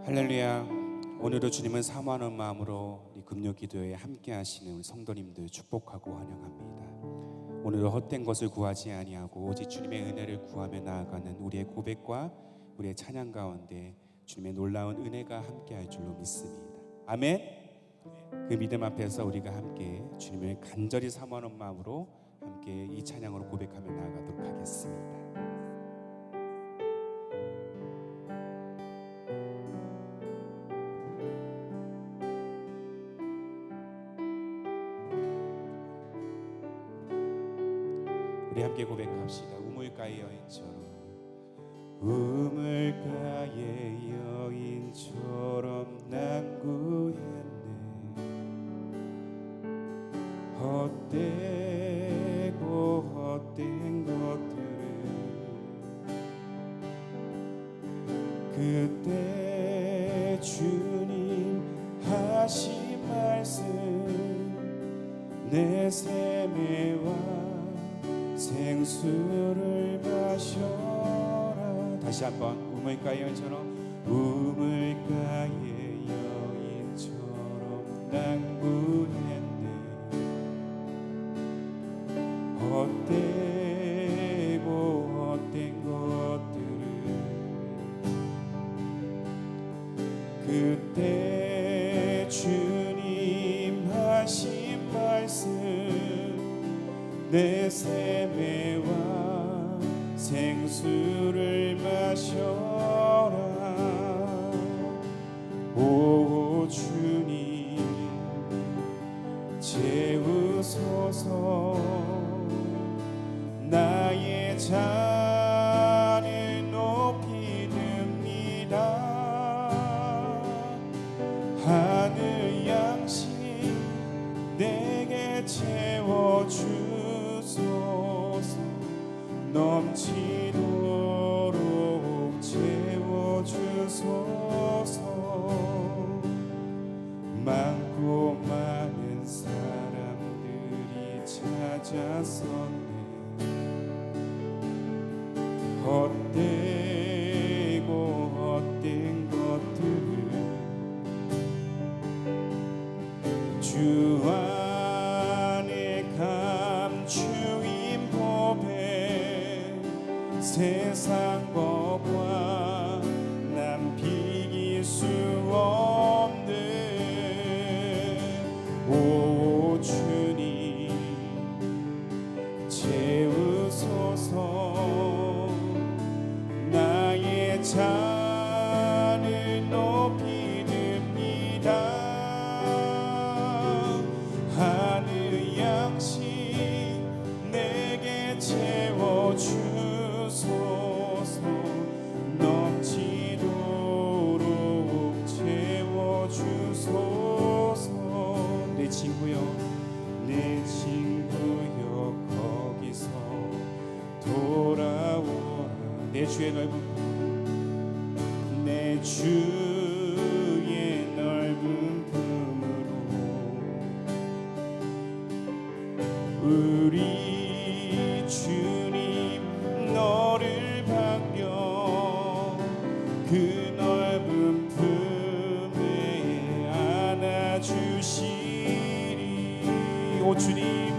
할렐루야. 오늘도 주님을 사모하는 마음으로 우리 금요기도에 함께 하시는 우리 성도님들 축복하고 환영합니다. 오늘도 헛된 것을 구하지 아니하고 오직 주님의 은혜를 구하며 나아가는 우리의 고백과 우리의 찬양 가운데 주님의 놀라운 은혜가 함께 할 줄로 믿습니다. 아멘. 그 믿음 앞에서 우리가 함께 주님을 간절히 사모하는 마음으로 함께 이 찬양으로 고백하며 나아가도록 하겠습니다. 우리 함께 고백합시다. 우물가의 여인처럼, 우물가의 여인처럼 난 구했네. 헛되고 헛된 것들을 그때 주님 하신 말씀 내 샘에와 생수를 마셔라. 다시 한번. 우물가의 여인처럼, 우물가의 여인처럼 난 구했네. 헛되고 헛된 것들을 그때 주님 하신 말씀 내 샘에와 생수를 마셔라. 오 주님 채우소서. 나의 잔을 높이 듭니다. 하늘 양식 내게 채워주 넘치도록 채워주소서. 많고 많은 사람들이 찾아섰네. 헛되고 헛된 것들을 주 안에 감추인 법에 세상 법과 난 비길 수 없네. 오 주님 채우소서. 나의 잔을 높이 듭니다. 하늘 양식 내게 채워주소서. 넘치도록 채워주소서. 내 친구여, 내 친구여 거기서 돌아오라. 내 주의 넓은 품, 내 주의 넓은 품으로 우리 주님 너를 받며 그 넓은 품에 안아주시리. 오 주님,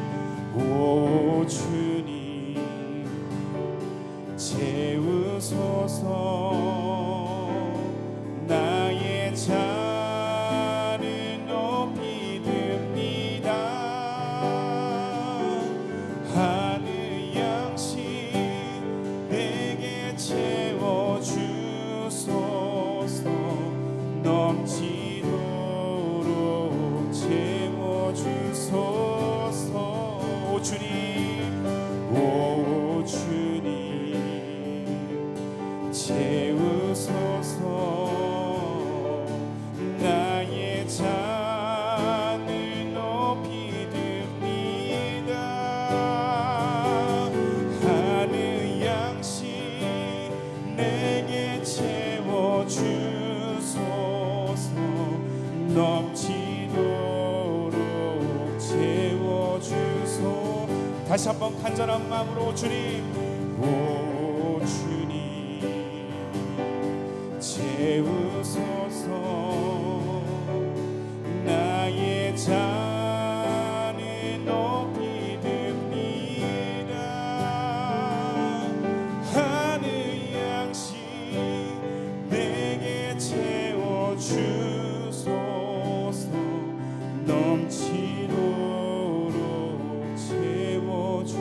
오 주님 채우소서. 나의 잔을 높이 듭니다. 하늘 양식 내게 채워주소서. 넘치도록 채워주소서. 오 주님, 오 주님 채우소서. 나의 잔을 높이 듭니다. 하늘 양식 내게 채워주소서. 넘치도록 채워주소서. 다시 한번 간절한 마음으로 주님, 오 주님 채우소서. 주소서. 나의 잔을 높이 듭니다. 하늘 양식 내게 채워주소서. 넘치도록 채워주소서.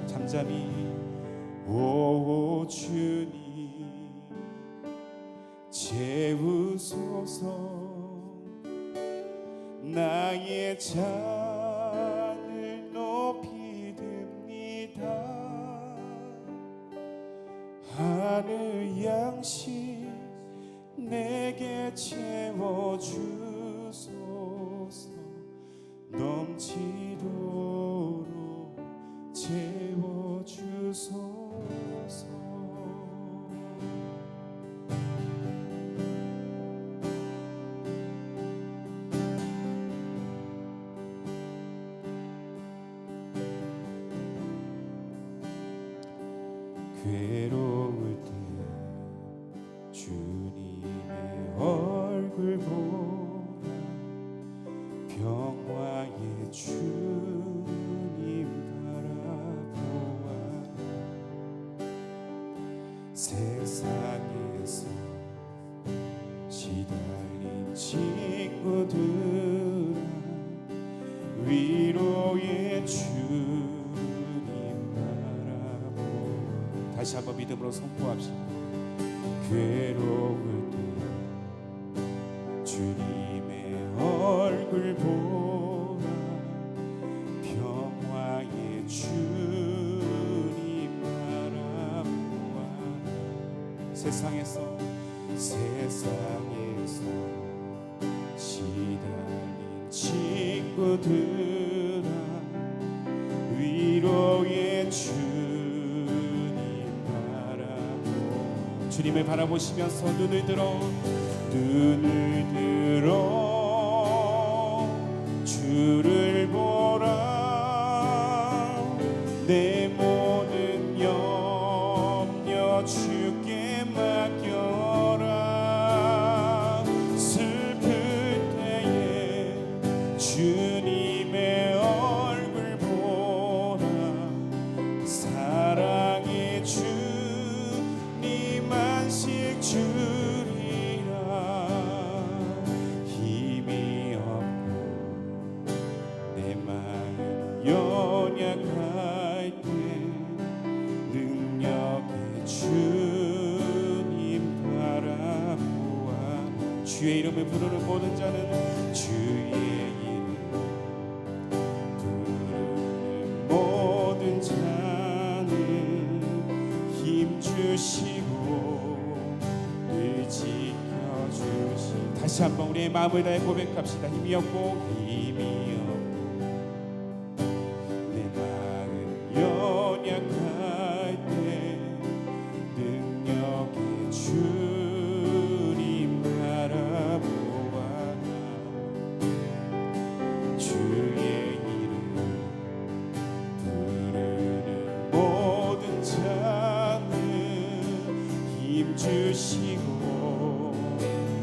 잠잠히 오 주님 채우소서. 나의 잔을 높이 듭니다. 하늘 양식 내게 채워주소서. 넘치도록 채워주소서. 괴로울 때 주님의 얼굴 보라. 평화의 주님 바라보아. 세상에서 시달린 친구들아, 위로의 주님 다시 한번 믿음으로 선포합시다. 괴로울 때 주님의 얼굴 보라. 평화의 주님 바라보아. 세상에서 시달린 친구들아, 위로의 주님을 바라보시면서 눈을 들어 주를 보라. 내 모든 염려 주께 맡겨라. 슬플 때에 주님의 얼굴 보라. 사랑의 주님 안식 주리라. 힘이 없고 내 마음 연약할 때 능력의 주님 바라보아. 주의 이름을 부르는 모든 자는 주의 이름 부르는 모든 자는 힘 주시고 늘 지켜주시. 다시 한번 우리의 마음을 다해 고백합시다. 힘이 없고 내 마음 연약할 때 능력의 주님 바라보아. 주의 이름 부르는 모든 자는 힘 주시고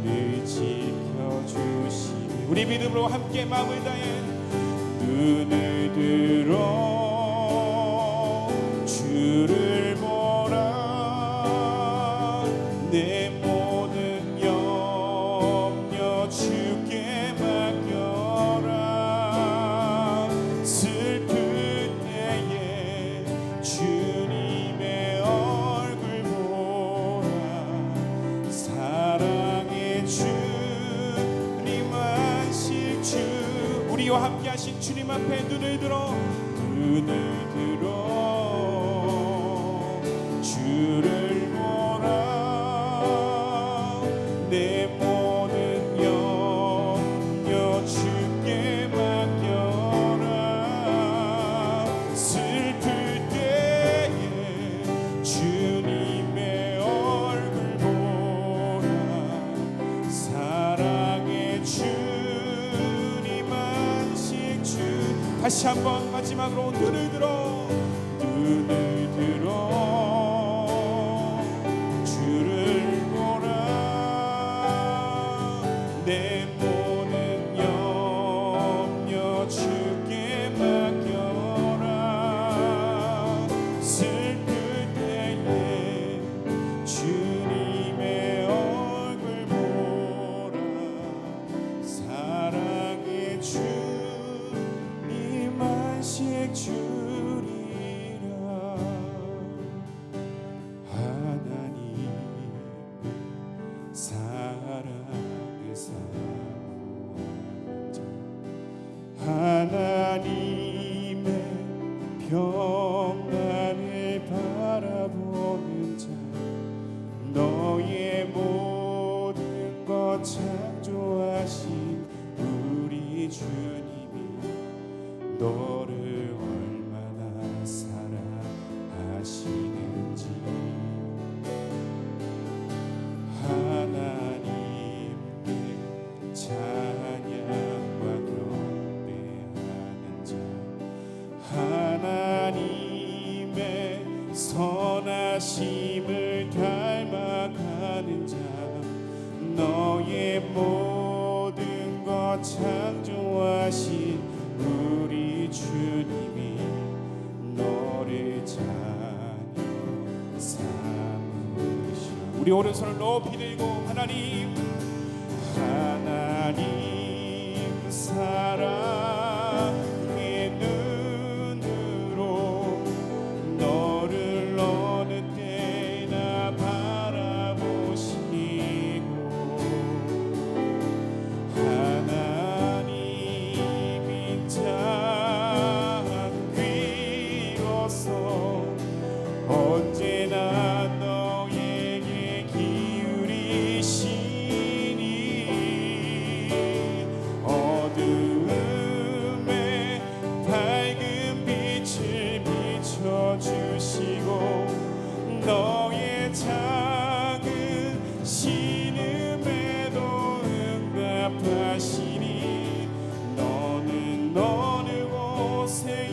늘 지켜주시니. 우리 믿음으로 함께 마음을 다해 눈을 들어 주를 보라. 내 모든 염려 주께 맡겨라. 슬플 때에 주님의 얼굴 보라. 사랑의 주님 안식 주. 우리와 함께 하신 주님 앞에 눈을 들어 주를 보라. 내 모든 염려 주께 맡겨라. 슬플 때에 주님의 얼굴 보라. 사랑의 주님 안식 주. 다시 한번 마지막으로 눈을 들어 주를 보라. 너를 얼마나 사랑하시는지 하나님께 찬양과 경배하는 자 하나님의 선하심을 닮아가는 자 너의 모든 것 창조하신 우리 주님이 너를 자녀 삼으셔. 우리 오른손을 높이 들고 하나님 사랑의 눈으로 너를 어느 때나 바라보시고 하나님인 자 귀로서 언제나 너에게 기울이시니 어두움에 밝은 빛을 비춰주시고 너의 작은 신음에도 응답하시니 너는 어느 곳에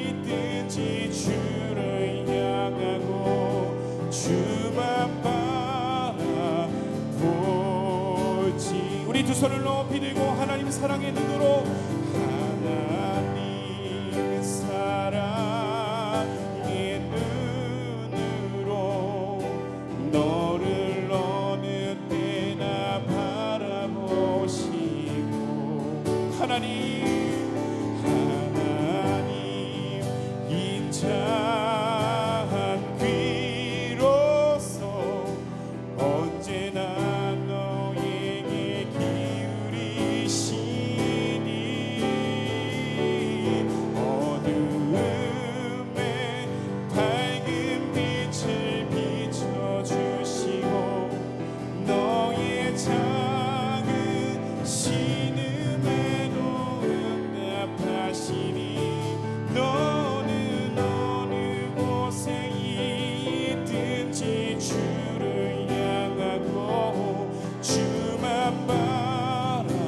있든지 주를 향하고 주만 바라보지. 우리 두 손을 높이 들고 하나님 사랑의 눈으로 하나님 사랑의 눈으로 너를 어느 때나 바라보시고 하나님 인자한 귀로서 언제나 너에게 기울이시니 어두움에 밝은 빛을 비춰주시고 너의 작은 신음에도 응답하시니 너는 어느 곳에 있든지 주를 향하고 주만 바라볼지.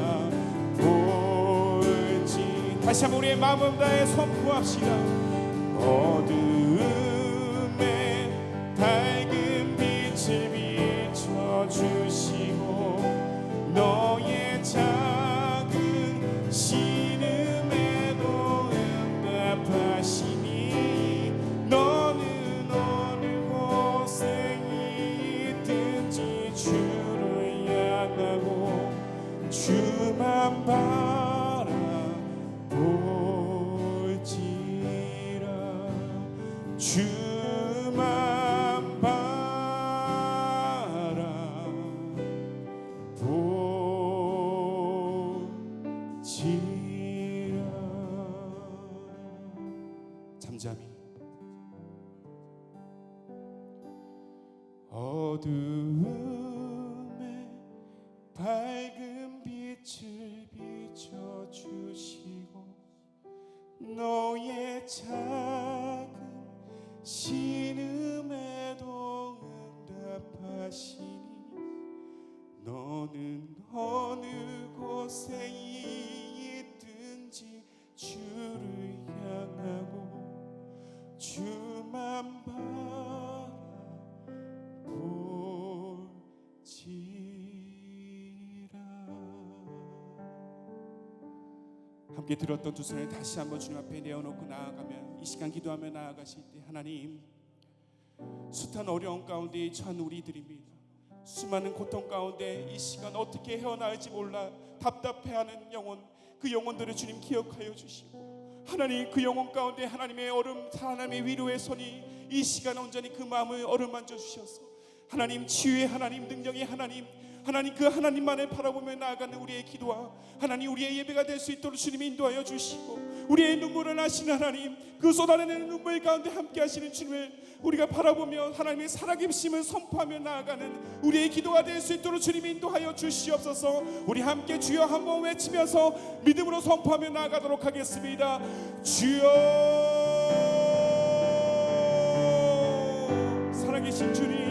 다시 한번 우리의 마음 다해 선포합시다. 어두움에 밝은 빛을 비춰주시고 너의 작은 신음에도 응답하시니 너는 어느 곳에 있든지 주를 향하고 주만 바라볼지라 주만 바라볼지라. 잠잠히 어두움에 밝은 빛을 비춰주시고 너의 작은 신음에도 응답하시니 너는 어느 곳에 있든지 주를 향하고 주만 바라볼지라. 함께 들었던 두 손을 다시 한번 주님 앞에 내어놓고 나아가면 이 시간 기도하며 나아가실 때 하나님 숱한 어려움 가운데 처한 우리들입니다. 수많은 고통 가운데 이 시간 어떻게 헤어나올지 몰라 답답해하는 영혼, 그 영혼들을 주님 기억하여 주시고 하나님 그 영혼 가운데 하나님의 하나님의 위로의 손이 이 시간 온전히 그 마음을 어루만져 주셔서 하나님 치유의 하나님, 능력의 하나님, 하나님 그 하나님만을 바라보며 나아가는 우리의 기도와 하나님 우리의 예배가 될 수 있도록 주님이 인도하여 주시고, 우리의 눈물을 아시는 하나님, 그 쏟아내는 눈물 가운데 함께 하시는 주님을 우리가 바라보며 하나님의 살아계심을 선포하며 나아가는 우리의 기도가 될 수 있도록 주님이 인도하여 주시옵소서. 우리 함께 주여 한번 외치면서 믿음으로 선포하며 나아가도록 하겠습니다. 주여, 살아계신 주님,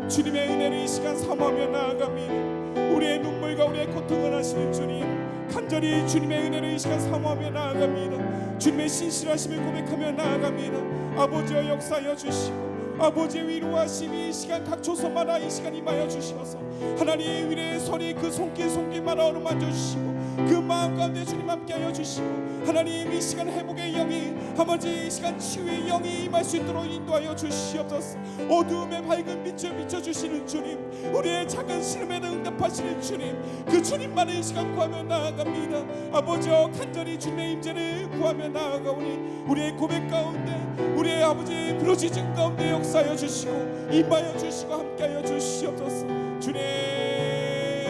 주님의 은혜를 이 시간 사모하며 나아갑니다. 우리의 눈물과 우리의 고통을 아시는 주님, 간절히 주님의 은혜를 이 시간 사모하며 나아갑니다. 주님의 신실하심을 고백하며 나아갑니다. 아버지여 역사하여 주시고, 아버지의 위로하심이 이 시간 각 초소마다 이 시간 임하여 주시어서 하나님 위로의 손이 그 손길마다 어루만져 주시고, 그 마음 가운데 주님 함께하여 주시고, 하나님 이 시간 회복의 영이, 아버지 이 시간 치유의 영이 임할 수 있도록 인도하여 주시옵소서. 어두움에 밝은 빛을 비춰주시는 주님, 우리의 작은 시름에도 응답하시는 주님, 그 주님만을 이 시간 구하며 나아갑니다. 아버지여 간절히 주님의 임재를 구하며 나아가오니 우리의 고백 가운데, 우리의 아버지의 부르짖음 가운데 역사하여 주시고 임하여 주시고 함께하여 주시옵소서. 주님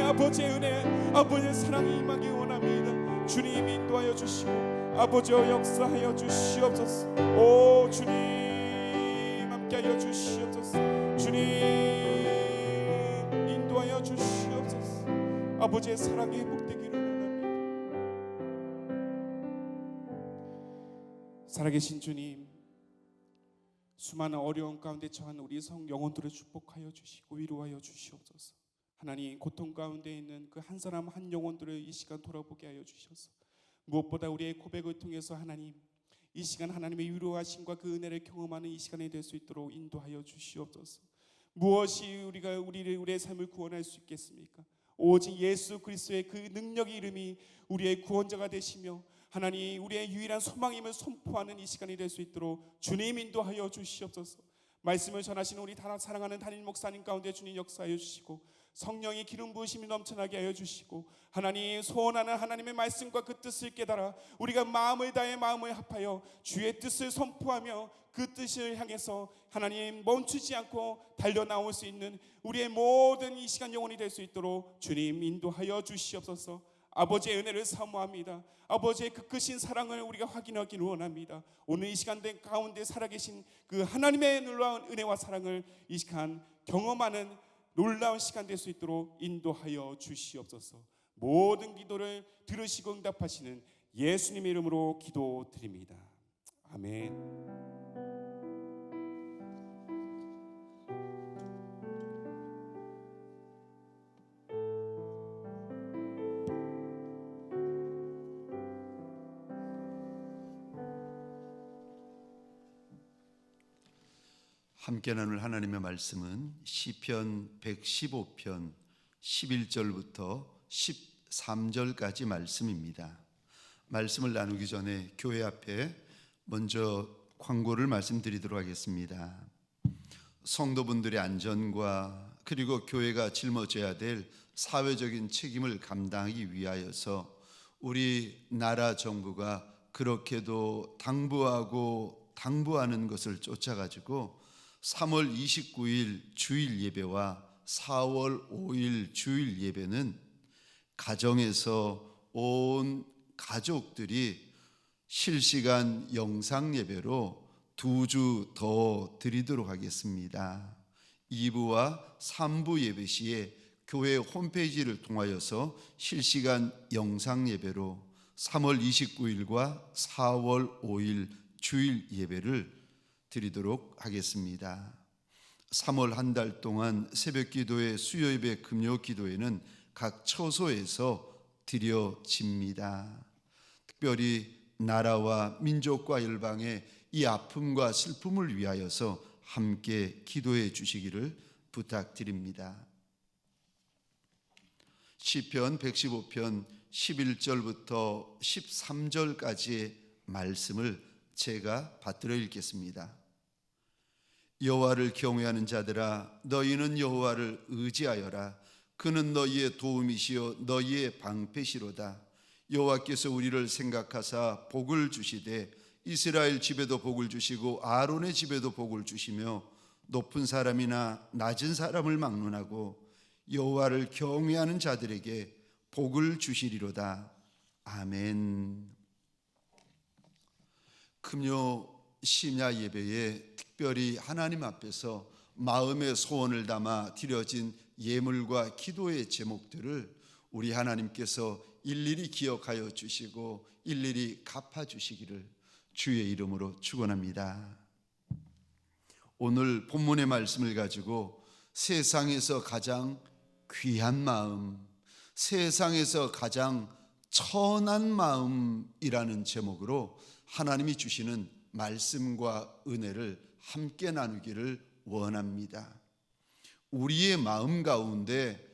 아버지의 은혜, 아버지의 사랑이 임하기 원합니다. 주님 인도하여 주시고 아버지여 역사하여 주시옵소서. 오 주님 함께하여 주시옵소서. 주님 인도하여 주시옵소서. 아버지의 사랑이 회복되기를 원합니다. 살아계신 주님, 수많은 어려움 가운데 처한 우리 성 영혼들을 축복하여 주시고 위로하여 주시옵소서. 하나님 고통 가운데 있는 그 한 사람 한 영혼들을 이 시간 돌아보게 하여 주셔서, 무엇보다 우리의 고백을 통해서 하나님 이 시간 하나님의 위로하심과 그 은혜를 경험하는 이 시간이 될 수 있도록 인도하여 주시옵소서. 무엇이 우리의 삶을 구원할 수 있겠습니까? 오직 예수 그리스도의 그 능력의 이름이 우리의 구원자가 되시며 하나님 우리의 유일한 소망임을 선포하는 이 시간이 될 수 있도록 주님 인도하여 주시옵소서. 말씀을 전하시는 우리 사랑하는 담임 목사님 가운데 주님 역사하여 주시고, 성령의 기름 부으심이 넘쳐나게 하여 주시고, 하나님 소원하는 하나님의 말씀과 그 뜻을 깨달아 우리가 마음을 다해 마음을 합하여 주의 뜻을 선포하며 그 뜻을 향해서 하나님 멈추지 않고 달려나올 수 있는 우리의 모든 이 시간 영혼이 될 수 있도록 주님 인도하여 주시옵소서. 아버지의 은혜를 사모합니다. 아버지의 그 크신 사랑을 우리가 확인하기를 원합니다. 오늘 이 시간 가운데 살아계신 그 하나님의 놀라운 은혜와 사랑을 이 시간 경험하는 놀라운 시간 될 수 있도록 인도하여 주시옵소서. 모든 기도를 들으시고 응답하시는 예수님의 이름으로 기도드립니다. 아멘. 함께 나눌 하나님의 말씀은 시편 115편 11절부터 13절까지 말씀입니다. 말씀을 나누기 전에 교회 앞에 먼저 광고를 말씀드리도록 하겠습니다. 성도분들의 안전과 그리고 교회가 짊어져야 될 사회적인 책임을 감당하기 위하여서 우리 나라 정부가 그렇게도 당부하는 것을 쫓아가지고 3월 29일 주일 예배와 4월 5일 주일 예배는 가정에서 온 가족들이 실시간 영상 예배로 2주 더 드리도록 하겠습니다. 2부와 3부 예배 시에 교회 홈페이지를 통하여서 실시간 영상 예배로 3월 29일과 4월 5일 주일 예배를 드리도록 하겠습니다. 3월 한 달 동안 새벽기도회, 수요예배, 금요기도회는 각 처소에서 드려집니다. 특별히 나라와 민족과 열방의 이 아픔과 슬픔을 위하여서 함께 기도해 주시기를 부탁드립니다. 시편 115편 11절부터 13절까지의 말씀을 제가 받들어 읽겠습니다. 여호와를 경외하는 자들아, 너희는 여호와를 의지하여라. 그는 너희의 도움이시요 너희의 방패시로다. 여호와께서 우리를 생각하사 복을 주시되 이스라엘 집에도 복을 주시고 아론의 집에도 복을 주시며 높은 사람이나 낮은 사람을 막론하고 여호와를 경외하는 자들에게 복을 주시리로다. 아멘. 금요 심야 예배에 특별히 하나님 앞에서 마음의 소원을 담아 드려진 예물과 기도의 제목들을 우리 하나님께서 일일이 기억하여 주시고 일일이 갚아주시기를 주의 이름으로 축원합니다. 오늘 본문의 말씀을 가지고 세상에서 가장 귀한 마음, 세상에서 가장 천한 마음이라는 제목으로 하나님이 주시는 말씀과 은혜를 함께 나누기를 원합니다. 우리의 마음 가운데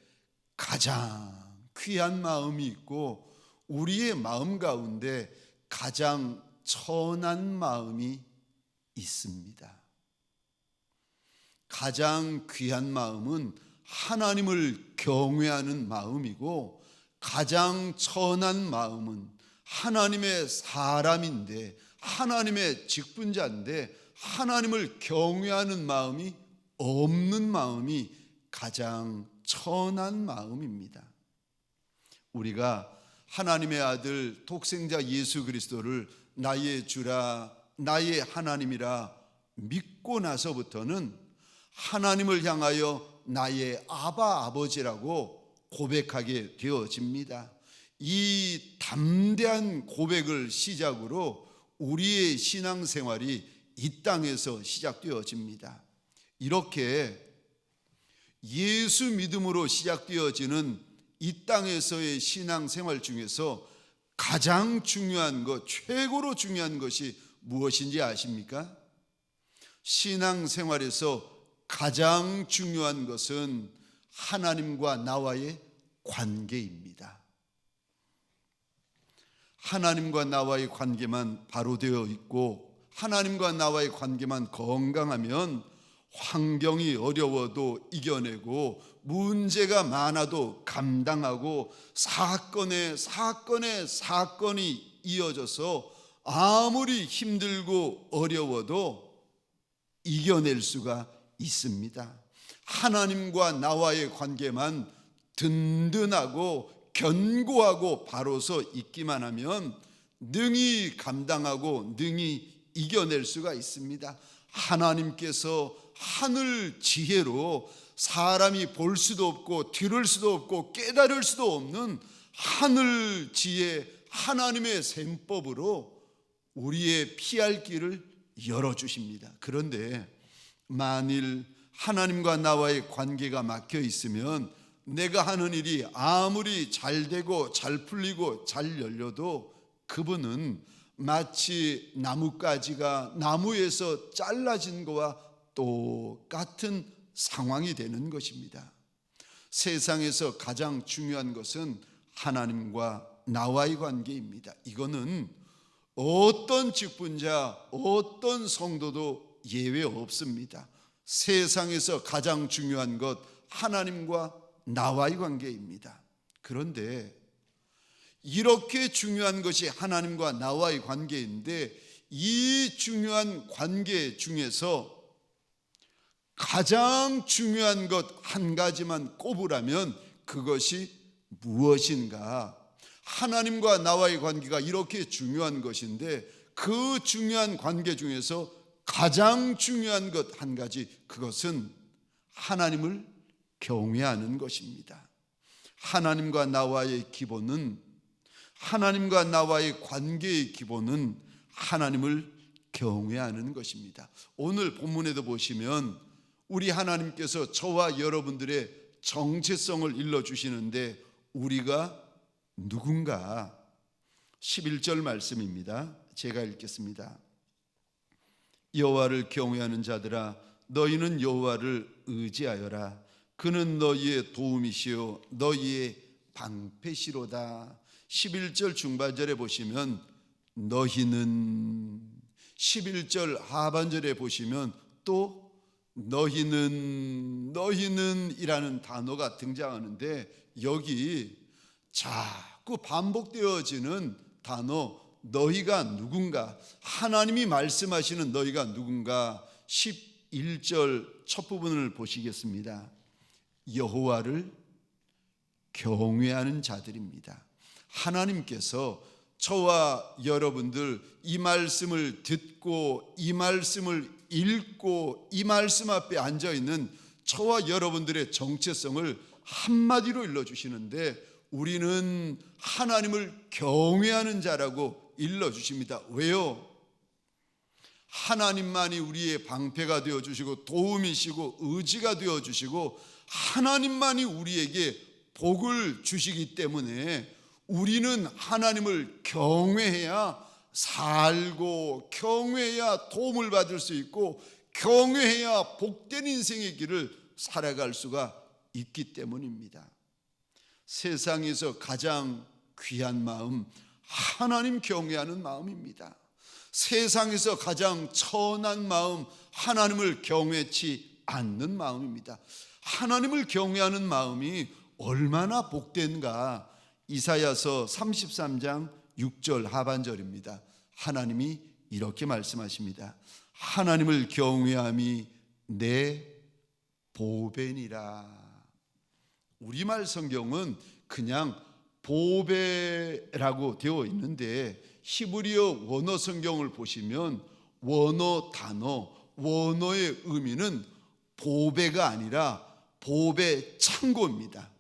가장 귀한 마음이 있고 우리의 마음 가운데 가장 천한 마음이 있습니다. 가장 귀한 마음은 하나님을 경외하는 마음이고 가장 천한 마음은 하나님의 사람인데 하나님의 직분자인데 하나님을 경외하는 마음이 없는 마음이 가장 천한 마음입니다. 우리가 하나님의 아들 독생자 예수 그리스도를 나의 주라 나의 하나님이라 믿고 나서부터는 하나님을 향하여 나의 아바 아버지라고 고백하게 되어집니다. 이 담대한 고백을 시작으로 우리의 신앙생활이 이 땅에서 시작되어집니다. 이렇게 예수 믿음으로 시작되어지는 이 땅에서의 신앙생활 중에서 가장 중요한 것, 최고로 중요한 것이 무엇인지 아십니까? 신앙생활에서 가장 중요한 것은 하나님과 나와의 관계입니다. 하나님과 나와의 관계만 바로 되어 있고 하나님과 나와의 관계만 건강하면 환경이 어려워도 이겨내고 문제가 많아도 감당하고 사건에 사건이 이어져서 아무리 힘들고 어려워도 이겨낼 수가 있습니다. 하나님과 나와의 관계만 든든하고 견고하고 바로서 있기만 하면 능히 감당하고 능히 이겨낼 수가 있습니다. 하나님께서 하늘 지혜로 사람이 볼 수도 없고 들을 수도 없고 깨달을 수도 없는 하늘 지혜 하나님의 셈법으로 우리의 피할 길을 열어주십니다. 그런데 만일 하나님과 나와의 관계가 막혀 있으면 내가 하는 일이 아무리 잘 되고 잘 풀리고 잘 열려도 그분은 마치 나뭇가지가 나무에서 잘라진 것과 똑같은 상황이 되는 것입니다. 세상에서 가장 중요한 것은 하나님과 나와의 관계입니다. 이거는 어떤 직분자, 어떤 성도도 예외 없습니다. 세상에서 가장 중요한 것 하나님과 나와의 관계입니다. 그런데 이렇게 중요한 것이 하나님과 나와의 관계인데 이 중요한 관계 중에서 가장 중요한 것 한 가지만 꼽으라면 그것이 무엇인가? 하나님과 나와의 관계가 이렇게 중요한 것인데 그 중요한 관계 중에서 가장 중요한 것 한 가지, 그것은 하나님을 경외하는 것입니다. 하나님과 나와의 기본은, 하나님과 나와의 관계의 기본은 하나님을 경외하는 것입니다. 오늘 본문에도 보시면 우리 하나님께서 저와 여러분들의 정체성을 일러주시는데 우리가 누군가? 11절 말씀입니다. 제가 읽겠습니다. 여호와를 경외하는 자들아 너희는 여호와를 의지하여라. 그는 너희의 도움이시요 너희의 방패시로다. 11절 중반절에 보시면 너희는, 11절 하반절에 보시면 또 너희는 이라는 단어가 등장하는데 여기 자꾸 반복되어지는 단어 너희가 누군가, 하나님이 말씀하시는 너희가 누군가, 11절 첫 부분을 보시겠습니다. 여호와를 경외하는 자들입니다. 하나님께서 저와 여러분들 이 말씀을 듣고 이 말씀을 읽고 이 말씀 앞에 앉아 있는 저와 여러분들의 정체성을 한마디로 일러주시는데, 우리는 하나님을 경외하는 자라고 일러주십니다. 왜요? 하나님만이 우리의 방패가 되어주시고 도움이시고 의지가 되어주시고 하나님만이 우리에게 복을 주시기 때문에 우리는 하나님을 경외해야 살고, 경외해야 도움을 받을 수 있고, 경외해야 복된 인생의 길을 살아갈 수가 있기 때문입니다. 세상에서 가장 귀한 마음, 하나님 경외하는 마음입니다. 세상에서 가장 천한 마음, 하나님을 경외치 않는 마음입니다. 하나님을 경외하는 마음이 얼마나 복된가. 이사야서 33장 6절 하반절입니다. 하나님이 이렇게 말씀하십니다. 하나님을 경외함이 내 보배니라. 우리말 성경은 그냥 보배라고 되어 있는데, 히브리어 원어 성경을 보시면 원어 단어, 원어의 의미는 보배가 아니라 보배 창고입니다.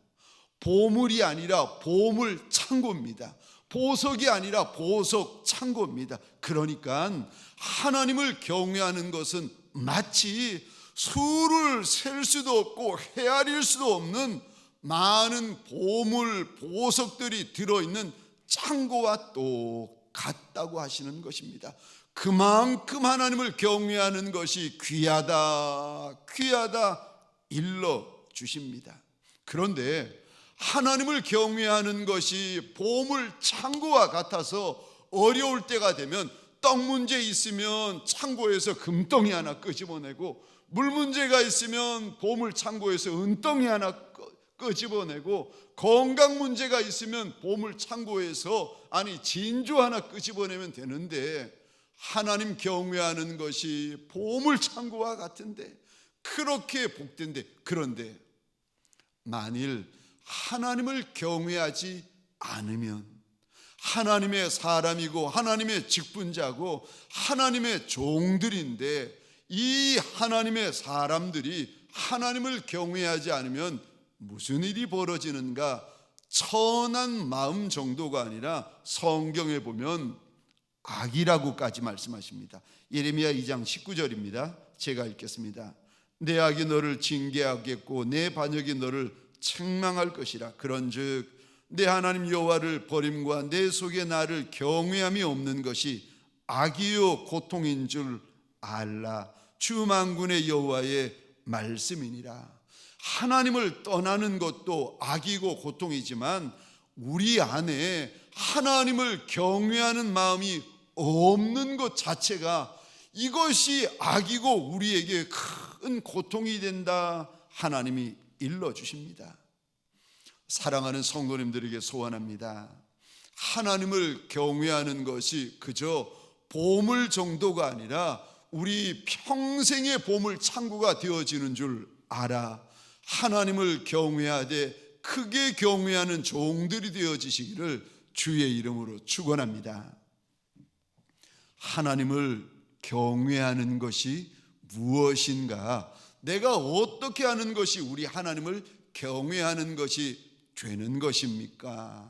보물이 아니라 보물 창고입니다. 보석이 아니라 보석 창고입니다. 그러니까 하나님을 경외하는 것은 마치 수를 셀 수도 없고 헤아릴 수도 없는 많은 보물, 보석들이 들어있는 창고와 똑같다고 하시는 것입니다. 그만큼 하나님을 경외하는 것이 귀하다, 귀하다 일러주십니다. 그런데 하나님을 경외하는 것이 보물 창고와 같아서 어려울 때가 되면 떡 문제 있으면 창고에서 금덩이 하나 끄집어내고, 물 문제가 있으면 보물 창고에서 은덩이 하나 끄집어내고, 건강 문제가 있으면 보물 창고에서 진주 하나 끄집어내면 되는데, 하나님 경외하는 것이 보물 창고와 같은데 그렇게 복된데, 그런데 만일 하나님을 경외하지 않으면 하나님의 사람이고 하나님의 직분자고 하나님의 종들인데, 이 하나님의 사람들이 하나님을 경외하지 않으면 무슨 일이 벌어지는가? 천한 마음 정도가 아니라 성경에 보면 악이라고까지 말씀하십니다. 예레미야 2장 19절입니다. 제가 읽겠습니다. 내 악이 너를 징계하겠고 내 반역이 너를 책망할 것이라. 그런즉 내 하나님 여호와를 버림과 내 속에 나를 경외함이 없는 것이 악이요 고통인 줄 알라. 주 만군의 여호와의 말씀이니라. 하나님을 떠나는 것도 악이고 고통이지만 우리 안에 하나님을 경외하는 마음이 없는 것 자체가, 이것이 악이고 우리에게 큰 고통이 된다. 하나님이 일러주십니다. 사랑하는 성도님들에게 소원합니다. 하나님을 경외하는 것이 그저 보물 정도가 아니라 우리 평생의 보물 창고가 되어지는 줄 알아. 하나님을 경외하되 크게 경외하는 종들이 되어지시기를 주의 이름으로 축원합니다. 하나님을 경외하는 것이 무엇인가? 내가 어떻게 하는 것이 우리 하나님을 경외하는 것이 되는 것입니까?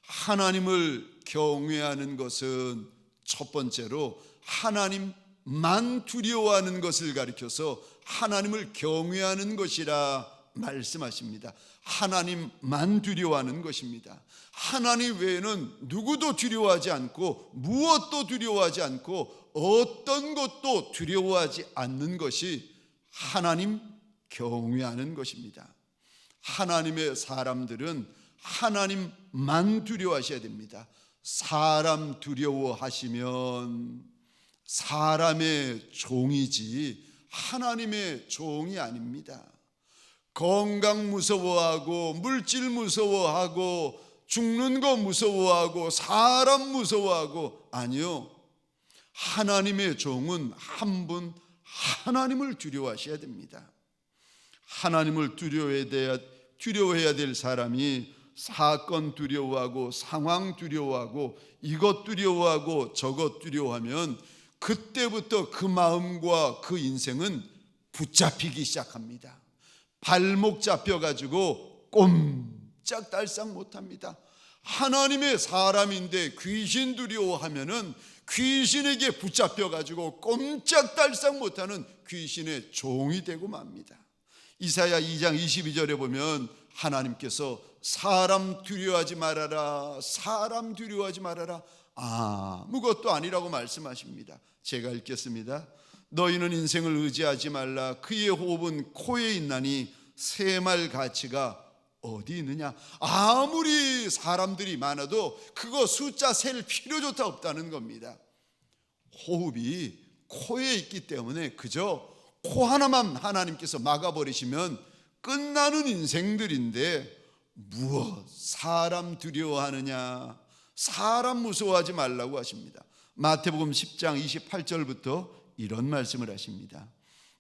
하나님을 경외하는 것은 첫 번째로 하나님만 두려워하는 것을 가리켜서 하나님을 경외하는 것이라 말씀하십니다. 하나님만 두려워하는 것입니다. 하나님 외에는 누구도 두려워하지 않고 무엇도 두려워하지 않고 어떤 것도 두려워하지 않는 것이 하나님 경외하는 것입니다. 하나님의 사람들은 하나님만 두려워하셔야 됩니다. 사람 두려워하시면 사람의 종이지 하나님의 종이 아닙니다. 건강 무서워하고 물질 무서워하고 죽는 거 무서워하고 사람 무서워하고, 아니요, 하나님의 종은 한 분 하나님을 두려워하셔야 됩니다. 하나님을 두려워해야 될 사람이 사건 두려워하고 상황 두려워하고 이것 두려워하고 저것 두려워하면 그때부터 그 마음과 그 인생은 붙잡히기 시작합니다. 발목 잡혀가지고 꼼짝달싹 못합니다. 하나님의 사람인데 귀신 두려워하면은 귀신에게 붙잡혀가지고 꼼짝달싹 못하는 귀신의 종이 되고 맙니다. 이사야 2장 22절에 보면 하나님께서 사람 두려워하지 말아라, 사람 두려워하지 말아라, 아무것도 아니라고 말씀하십니다. 제가 읽겠습니다. 너희는 인생을 의지하지 말라. 그의 호흡은 코에 있나니 새말 가치가 어디 있느냐. 아무리 사람들이 많아도 그거 숫자 셀 필요조차 없다는 겁니다. 호흡이 코에 있기 때문에 그저 코 하나만 하나님께서 막아버리시면 끝나는 인생들인데 무엇 사람 두려워하느냐, 사람 무서워하지 말라고 하십니다. 마태복음 10장 28절부터 이런 말씀을 하십니다.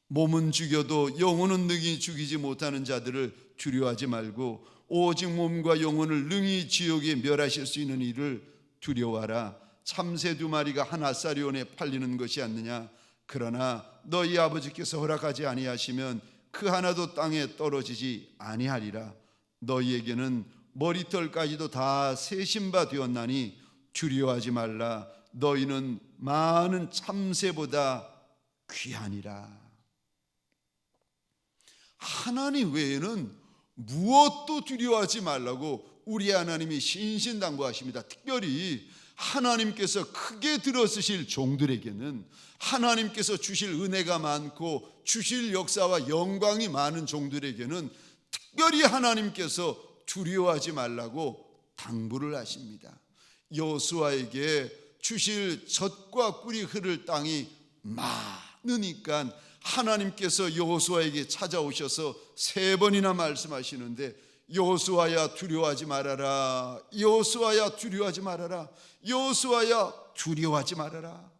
몸은 죽여도 영혼은 능히 죽이지 못하는 자들을 두려워하지 말고 오직 몸과 영혼을 능히 지옥에 멸하실 수 있는 이를 두려워하라. 참새 2마리가 한 아사리온에 팔리는 것이 않느냐. 그러나 너희 아버지께서 허락하지 아니하시면 그 하나도 땅에 떨어지지 아니하리라. 너희에게는 머리털까지도 다 세신 바 되었나니 두려워하지 말라. 너희는 많은 참새보다 귀하니라. 하나님 외에는 무엇도 두려워하지 말라고 우리 하나님이 신신당부하십니다. 특별히 하나님께서 크게 들어쓰실 종들에게는, 하나님께서 주실 은혜가 많고 주실 역사와 영광이 많은 종들에게는 특별히 하나님께서 두려워하지 말라고 당부를 하십니다. 여호수아에게 주실 젖과 꿀이 흐를 땅이 많으니까 하나님께서 여호수아에게 찾아오셔서 3번이나 말씀하시는데, 여호수아야 두려워하지 말아라, 여호수아야 두려워하지 말아라, 여호수아야 두려워하지 말아라.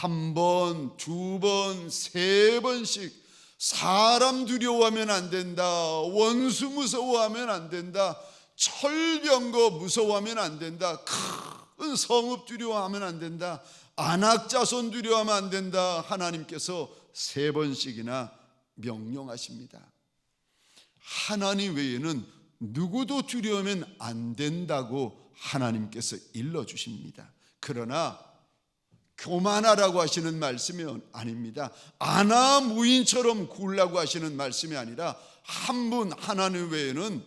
1번, 2번, 3번씩 사람 두려워하면 안 된다, 원수 무서워하면 안 된다, 철병거 무서워하면 안 된다, 큰 성읍 두려워하면 안 된다, 안악자손 두려워하면 안 된다. 하나님께서 3번씩이나 명령하십니다. 하나님 외에는 누구도 두려우면 안 된다고 하나님께서 일러주십니다. 그러나 교만하라고 하시는 말씀이 아닙니다. 아나무인처럼 굴라고 하시는 말씀이 아니라 한 분 하나님 외에는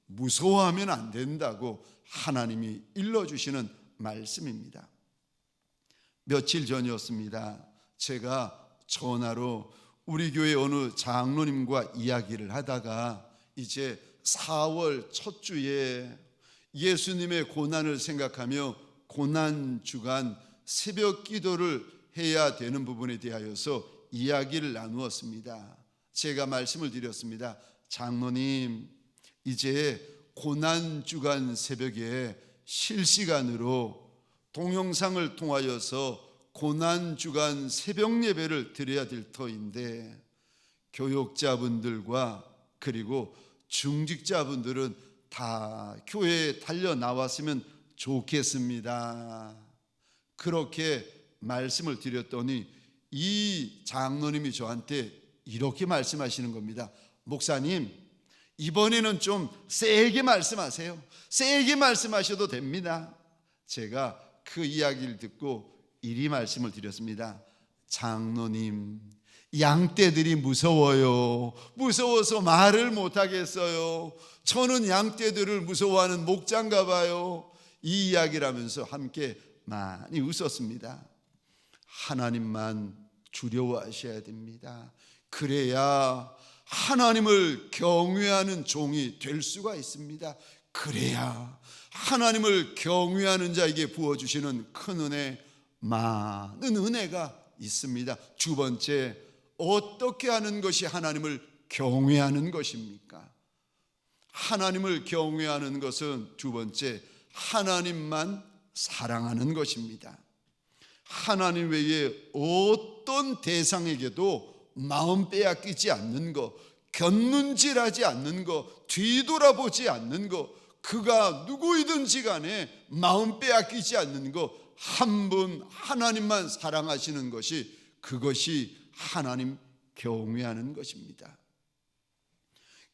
무서워하면 안 된다고 하나님이 일러주시는 말씀입니다. 며칠 전이었습니다. 제가 전화로 우리 교회 어느 장로님과 이야기를 하다가 이제 4월 첫 주에 예수님의 고난을 생각하며 고난주간 새벽 기도를 해야 되는 부분에 대하여서 이야기를 나누었습니다. 제가 말씀을 드렸습니다. 장로님, 이제 고난주간 새벽에 실시간으로 동영상을 통하여서 고난주간 새벽 예배를 드려야 될 터인데 교육자분들과 그리고 중직자분들은 다 교회에 달려 나왔으면 좋겠습니다. 그렇게 말씀을 드렸더니 이 장로님이 저한테 이렇게 말씀하시는 겁니다. 목사님, 이번에는 좀 세게 말씀하세요. 세게 말씀하셔도 됩니다. 제가 그 이야기를 듣고 이리 말씀을 드렸습니다. 장로님, 양떼들이 무서워요. 무서워서 말을 못하겠어요. 저는 양떼들을 무서워하는 목자인가 봐요. 이 이야기를 하면서 함께 많이 웃었습니다. 하나님만 두려워하셔야 됩니다. 그래야 하나님을 경외하는 종이 될 수가 있습니다. 그래야 하나님을 경외하는 자에게 부어주시는 큰 은혜, 많은 은혜가 있습니다. 2번째, 어떻게 하는 것이 하나님을 경외하는 것입니까? 하나님을 경외하는 것은 2번째, 하나님만 사랑하는 것입니다. 하나님 외에 어떤 대상에게도 마음 빼앗기지 않는 것, 곁눈질하지 않는 것, 뒤돌아보지 않는 것, 그가 누구이든지 간에 마음 빼앗기지 않는 것, 한 분 하나님만 사랑하시는 것이, 그것이 하나님 경외하는 것입니다.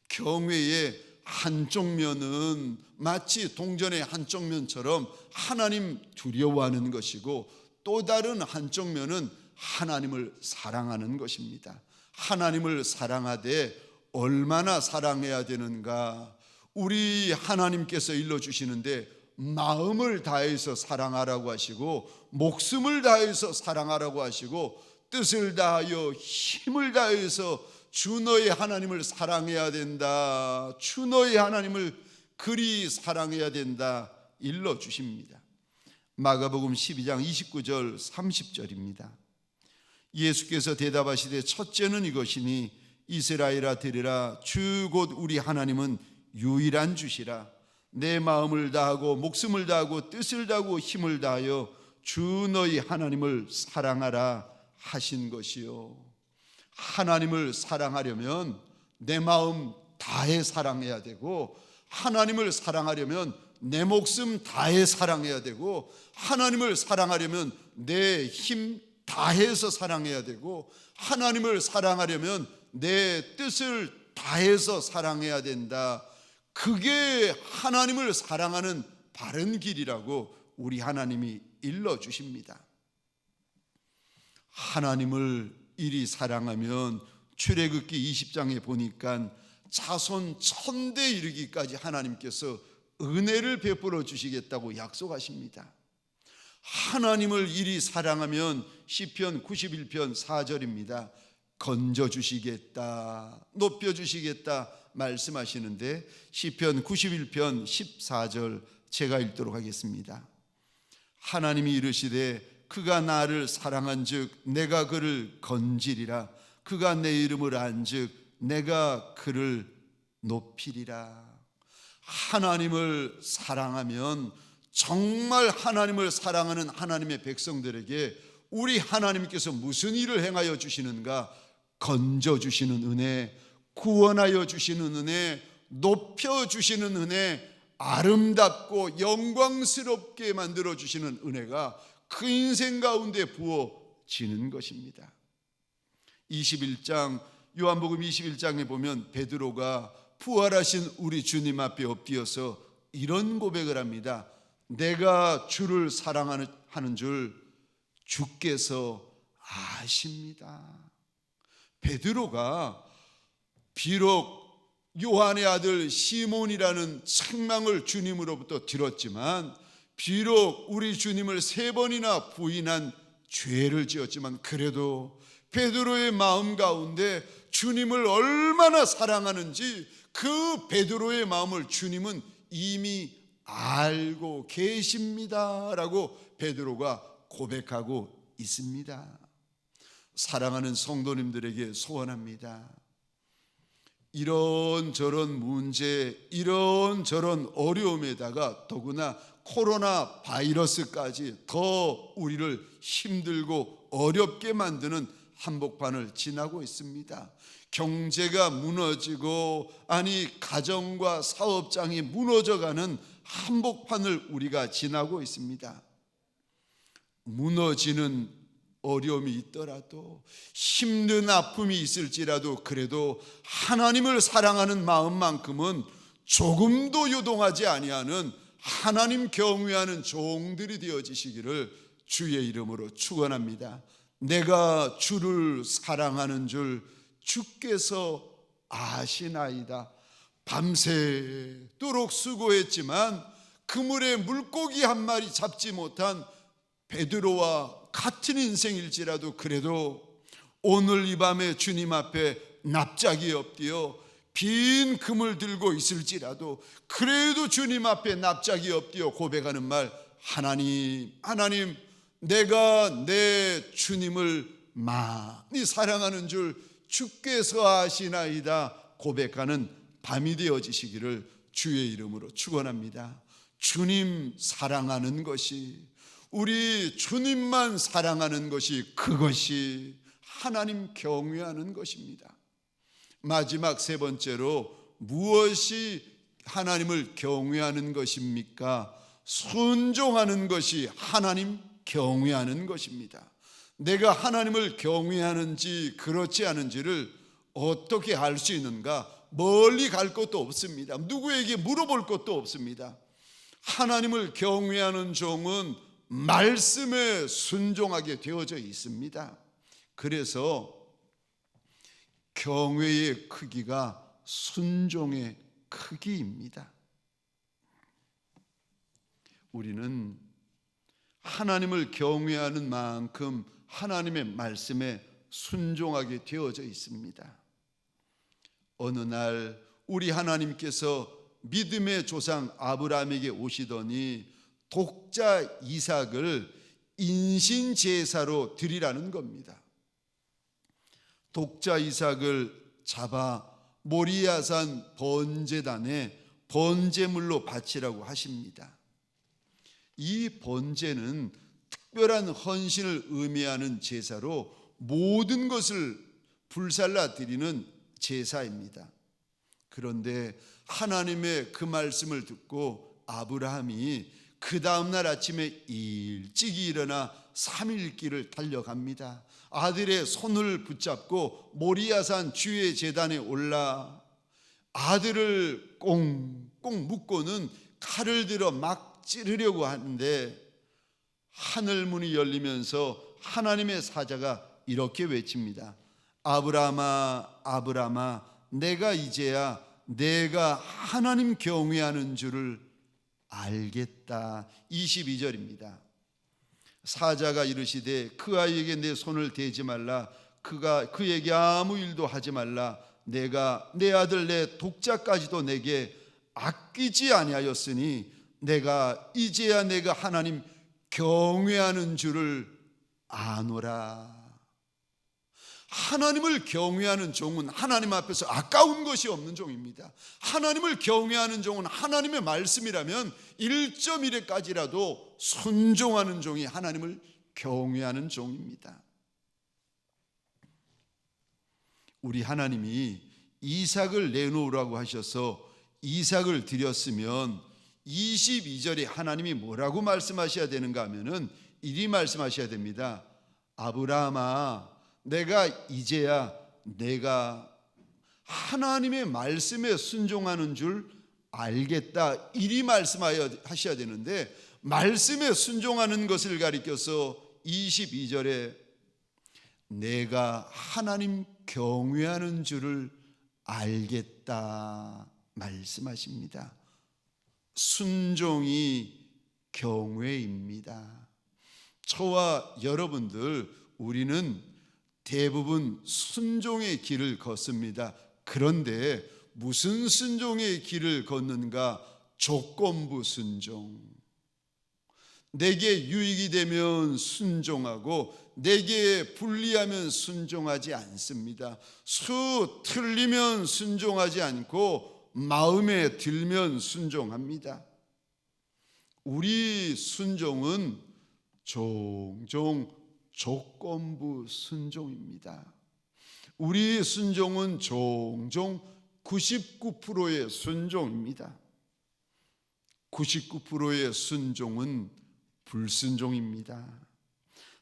경외의 한쪽 면은 마치 동전의 한쪽 면처럼 하나님 두려워하는 것이고, 또 다른 한쪽 면은 하나님을 사랑하는 것입니다. 하나님을 사랑하되 얼마나 사랑해야 되는가? 우리 하나님께서 일러주시는데 마음을 다해서 사랑하라고 하시고, 목숨을 다해서 사랑하라고 하시고, 뜻을 다하여 힘을 다해서 주 너의 하나님을 사랑해야 된다, 주 너의 하나님을 그리 사랑해야 된다 일러주십니다. 마가복음 12장 29절 30절입니다. 예수께서 대답하시되 첫째는 이것이니 이스라엘아 들으라, 주 곧 우리 하나님은 유일한 주시라. 내 마음을 다하고 목숨을 다하고 뜻을 다하고 힘을 다하여 주 너희 하나님을 사랑하라 하신 것이요. 하나님을 사랑하려면 내 마음 다해 사랑해야 되고, 하나님을 사랑하려면 내 목숨 다해 사랑해야 되고, 하나님을 사랑하려면 내 힘 다해서 사랑해야 되고, 하나님을 사랑하려면 내 뜻을 다해서 사랑해야 된다. 그게 하나님을 사랑하는 바른 길이라고 우리 하나님이 일러주십니다. 하나님을 이리 사랑하면 출애굽기 20장에 보니까 자손 1000대 이르기까지 하나님께서 은혜를 베풀어 주시겠다고 약속하십니다. 하나님을 이리 사랑하면 시편 91편 4절입니다. 건져주시겠다, 높여주시겠다 말씀하시는데, 시편 91편 14절 제가 읽도록 하겠습니다. 하나님이 이르시되 그가 나를 사랑한즉 내가 그를 건지리라. 그가 내 이름을 안즉 내가 그를 높이리라. 하나님을 사랑하면, 정말 하나님을 사랑하는 하나님의 백성들에게 우리 하나님께서 무슨 일을 행하여 주시는가? 건져주시는 은혜, 구원하여 주시는 은혜, 높여주시는 은혜, 아름답고 영광스럽게 만들어주시는 은혜가 그 인생 가운데 부어지는 것입니다. 21장, 요한복음 21장에 보면 베드로가 부활하신 우리 주님 앞에 엎드려서 이런 고백을 합니다. 내가 주를 사랑하는 줄 주께서 아십니다. 베드로가 비록 요한의 아들 시몬이라는 책망을 주님으로부터 들었지만, 비록 우리 주님을 3번이나 부인한 죄를 지었지만, 그래도 베드로의 마음 가운데 주님을 얼마나 사랑하는지 그 베드로의 마음을 주님은 이미 알고 계십니다라고 베드로가 고백하고 있습니다. 사랑하는 성도님들에게 소원합니다. 이런저런 문제, 이런저런 어려움에다가 더구나 코로나 바이러스까지 더 우리를 힘들고 어렵게 만드는 한복판을 지나고 있습니다. 경제가 무너지고, 가정과 사업장이 무너져가는 한복판을 우리가 지나고 있습니다. 무너지는 어려움이 있더라도, 힘든 아픔이 있을지라도, 그래도 하나님을 사랑하는 마음만큼은 조금도 요동하지 아니하는 하나님 경외하는 종들이 되어지시기를 주의 이름으로 축원합니다. 내가 주를 사랑하는 줄 주께서 아시나이다. 밤새도록 수고했지만 그물에 물고기 한 마리 잡지 못한 베드로와 같은 인생일지라도, 그래도 오늘 이 밤에 주님 앞에 납작이 엎드려 빈 그물 들고 있을지라도, 그래도 주님 앞에 납작이 엎드려 고백하는 말, 하나님, 내가 내 주님을 많이 사랑하는 줄 주께서 아시나이다 고백하는 밤이 되어지시기를 주의 이름으로 축원합니다. 주님 사랑하는 것이, 우리 주님만 사랑하는 것이, 그것이 하나님 경외하는 것입니다. 마지막 세 번째로 무엇이 하나님을 경외하는 것입니까? 순종하는 것이 하나님 경외하는 것입니다. 내가 하나님을 경외하는지 그렇지 않은지를 어떻게 알 수 있는가? 멀리 갈 것도 없습니다. 누구에게 물어볼 것도 없습니다. 하나님을 경외하는 종은 말씀에 순종하게 되어져 있습니다. 그래서 경외의 크기가 순종의 크기입니다. 우리는 하나님을 경외하는 만큼 하나님의 말씀에 순종하게 되어져 있습니다. 어느 날 우리 하나님께서 믿음의 조상 아브라함에게 오시더니 독자 이삭을 인신제사로 드리라는 겁니다. 독자 이삭을 잡아 모리아산 번제단에 번제물로 바치라고 하십니다. 이 번제는 특별한 헌신을 의미하는 제사로 모든 것을 불살라 드리는 제사입니다. 그런데 하나님의 그 말씀을 듣고 아브라함이 그 다음날 아침에 일찍이 일어나 3일 길을 달려갑니다. 아들의 손을 붙잡고 모리아산 주의 제단에 올라 아들을 꽁꽁 묶고는 칼을 들어 막 찌르려고 하는데 하늘문이 열리면서 하나님의 사자가 이렇게 외칩니다. 아브라함아, 아브라함아, 내가 이제야 내가 하나님 경외하는 줄을 알겠다. 22절입니다. 사자가 이르시되 그 아이에게 내 손을 대지 말라. 그가 그에게 아무 일도 하지 말라. 내가 내 아들 내 독자까지도 내게 아끼지 아니하였으니 내가 이제야 내가 하나님 경외하는 줄을 아노라. 하나님을 경외하는 종은 하나님 앞에서 아까운 것이 없는 종입니다. 하나님을 경외하는 종은 하나님의 말씀이라면 1.1회까지라도 순종하는 종이 하나님을 경외하는 종입니다. 우리 하나님이 이삭을 내놓으라고 하셔서 이삭을 드렸으면 22절에 하나님이 뭐라고 말씀하셔야 되는가 하면은 이리 말씀하셔야 됩니다. 아브라함아, 내가 이제야 내가 하나님의 말씀에 순종하는 줄 알겠다. 이리 말씀하셔야 되는데 말씀에 순종하는 것을 가리켜서 22절에 내가 하나님 경외하는 줄을 알겠다 말씀하십니다. 순종이 경외입니다. 저와 여러분들 우리는 대부분 순종의 길을 걷습니다. 그런데 무슨 순종의 길을 걷는가? 조건부 순종. 내게 유익이 되면 순종하고 내게 불리하면 순종하지 않습니다. 수 틀리면 순종하지 않고 마음에 들면 순종합니다. 우리 순종은 종종 조건부 순종입니다. 우리 순종은 종종 99%의 순종입니다. 99%의 순종은 불순종입니다.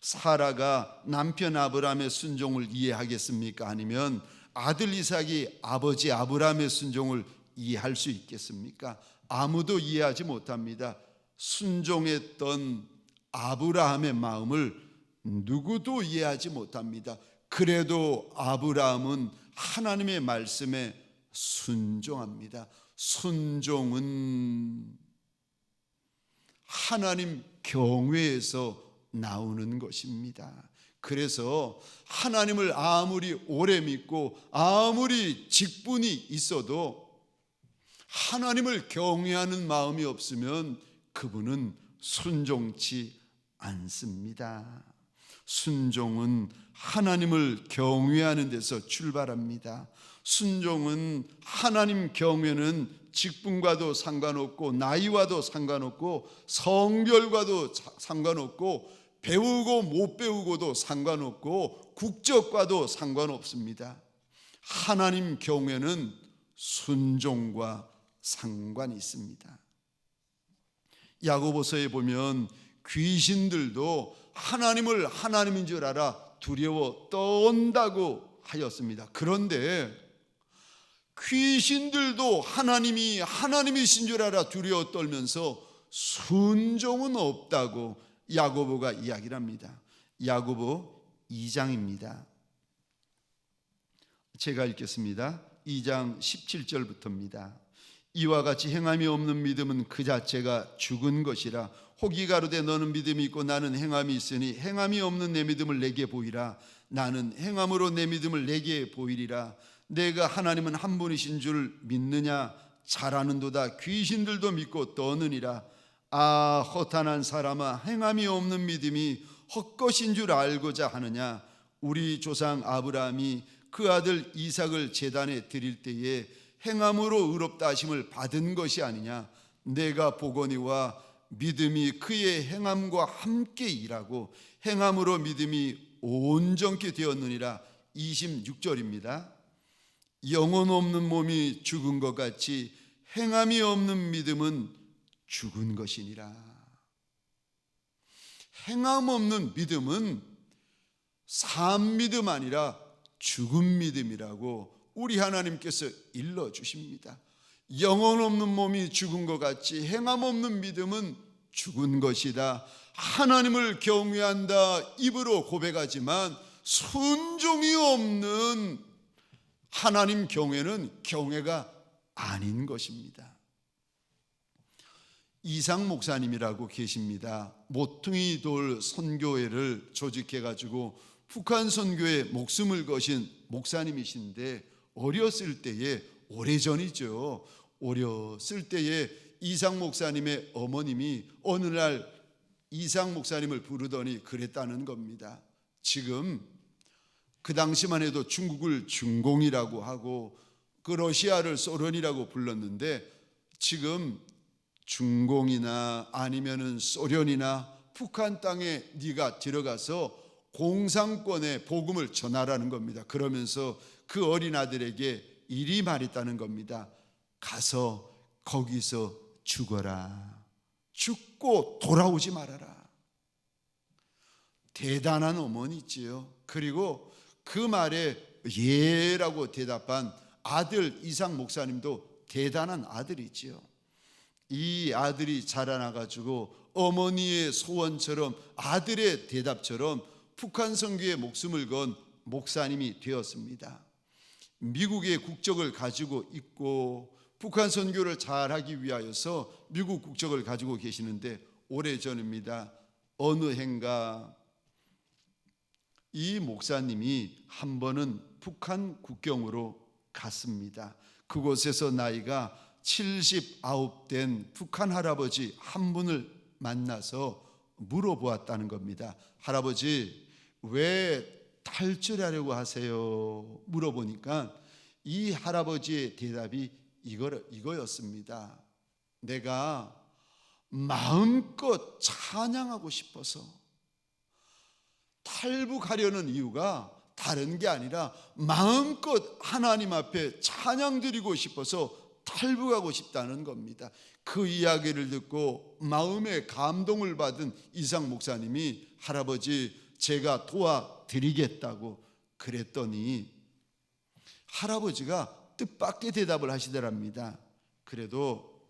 사라가 남편 아브라함의 순종을 이해하겠습니까? 아니면 아들 이삭이 아버지 아브라함의 순종을 이해할 수 있겠습니까? 아무도 이해하지 못합니다. 순종했던 아브라함의 마음을 누구도 이해하지 못합니다. 그래도 아브라함은 하나님의 말씀에 순종합니다. 순종은 하나님 경외에서 나오는 것입니다. 그래서 하나님을 아무리 오래 믿고 아무리 직분이 있어도 하나님을 경외하는 마음이 없으면 그분은 순종치 않습니다. 순종은 하나님을 경외하는 데서 출발합니다. 순종은 하나님 경외는 직분과도 상관없고 나이와도 상관없고 성별과도 상관없고 배우고 못 배우고도 상관없고 국적과도 상관없습니다. 하나님 경외는 순종과 상관이 있습니다. 야고보서에 보면 귀신들도 하나님을 하나님인 줄 알아 두려워 떠온다고 하였습니다. 그런데 귀신들도 하나님이 하나님이신 줄 알아 두려워 떨면서 순종은 없다고 야고보가 이야기를 합니다. 야고보 2장입니다. 제가 읽겠습니다. 2장 17절부터입니다. 이와 같이 행함이 없는 믿음은 그 자체가 죽은 것이라. 혹이 가로되 너는 믿음이 있고 나는 행함이 있으니 행함이 없는 내 믿음을 내게 보이라. 나는 행함으로 내 믿음을 내게 보이리라. 내가 하나님은 한 분이신 줄 믿느냐? 잘 아는도다. 귀신들도 믿고 떠느니라. 아, 허탄한 사람아, 행함이 없는 믿음이 헛것인 줄 알고자 하느냐? 우리 조상 아브라함이 그 아들 이삭을 제단에 드릴 때에 행함으로 의롭다 하심을 받은 것이 아니냐? 내가 보거니와 믿음이 그의 행함과 함께 일하고 행함으로 믿음이 온전케 되었느니라. 26절입니다. 영혼 없는 몸이 죽은 것 같이 행함이 없는 믿음은 죽은 것이니라. 행함 없는 믿음은 산 믿음 아니라 죽은 믿음이라고 우리 하나님께서 일러주십니다. 영혼 없는 몸이 죽은 것 같이 행함 없는 믿음은 죽은 것이다. 하나님을 경외한다 입으로 고백하지만 순종이 없는 하나님 경외는 경외가 아닌 것입니다. 이상 목사님이라고 계십니다. 모퉁이 돌 선교회를 조직해가지고 북한 선교에 목숨을 거신 목사님이신데 어렸을 때에, 오래전이죠, 어렸을 때에 이상 목사님의 어머님이 어느 날 이상 목사님을 부르더니 그랬다는 겁니다. 지금 그 당시만 해도 중국을 중공이라고 하고 그 러시아를 소련이라고 불렀는데 지금 중공이나 아니면은 소련이나 북한 땅에 네가 들어가서 공산권의 복음을 전하라는 겁니다. 그러면서 그 어린 아들에게 이리 말했다는 겁니다. 가서 거기서 죽어라. 죽고 돌아오지 말아라. 대단한 어머니지요. 그리고 그 말에 예라고 대답한 아들 이상 목사님도 대단한 아들이지요. 이 아들이 자라나가지고 어머니의 소원처럼 아들의 대답처럼 북한 선교에 목숨을 건 목사님이 되었습니다. 미국의 국적을 가지고 있고 북한 선교를 잘하기 위하여서 미국 국적을 가지고 계시는데 오래전입니다. 어느 해인가 이 목사님이 한 번은 북한 국경으로 갔습니다. 그곳에서 나이가 79된 북한 할아버지 한 분을 만나서 물어보았다는 겁니다. 할아버지, 왜 탈출하려고 하세요? 물어보니까 이 할아버지의 대답이 이거였습니다. 내가 마음껏 찬양하고 싶어서. 탈북하려는 이유가 다른 게 아니라 마음껏 하나님 앞에 찬양 드리고 싶어서 탈북하고 싶다는 겁니다. 그 이야기를 듣고 마음의 감동을 받은 이상 목사님이 할아버지 제가 도와드리겠다고 그랬더니 할아버지가 뜻밖의 대답을 하시더랍니다. 그래도